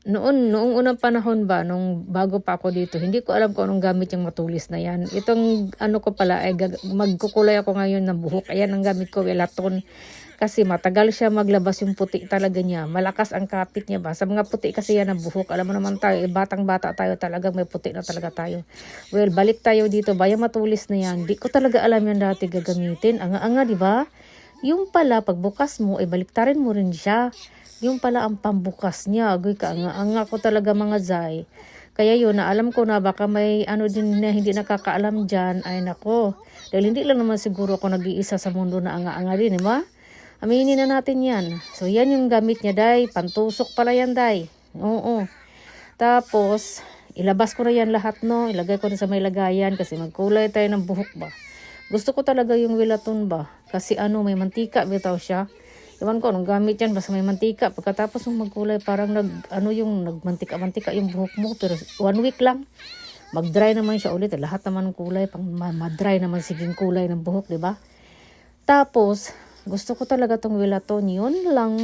noong unang panahon ba, nung bago pa ako dito, hindi ko alam kung anong gamit yung matulis na yan. Itong ano ko pala, ay magkukulay ako ngayon ng buhok. Ayan ang gamit ko, Welaton. Kasi matagal siya maglabas yung puti talaga niya. Malakas ang kapit niya ba. Sa mga puti kasi yan ang buhok. Alam mo naman tayo, batang-bata tayo talagang may puti na talaga tayo. Well, balik tayo dito. Bayang matulis na yan. Di ko talaga alam yan dati gagamitin. Anga-anga, di ba? Yung pala, pagbukas mo, ay baliktarin mo rin siya. Yung pala ang pambukas niya. Agoy ka, anga-anga ko talaga mga zay. Kaya yun, na alam ko na baka may ano din na hindi nakakaalam dyan. Ay nako. Dahil hindi lang naman siguro ako nag-iisa sa mundo na anga-anga din, di ba? Aminin na natin yan. So, yan yung gamit niya, day. Pantusok pala yan, day. Oo. Tapos, ilabas ko na yan lahat, no. Ilagay ko na sa may lagayan kasi magkulay tayo ng buhok ba. Gusto ko talaga yung Welaton ba. Kasi ano, may mantika, bitaw siya. Iwan ko, anong gamit yan, basta may mantika. Pagkatapos ng magkulay, parang nagmantika-mantika yung buhok mo. Pero 1 week lang. Mag-dry naman siya ulit. Lahat naman ng kulay, pang ma-dry naman siging kulay ng buhok, di ba? Tapos, gusto ko talaga tong Welaton. Yun lang.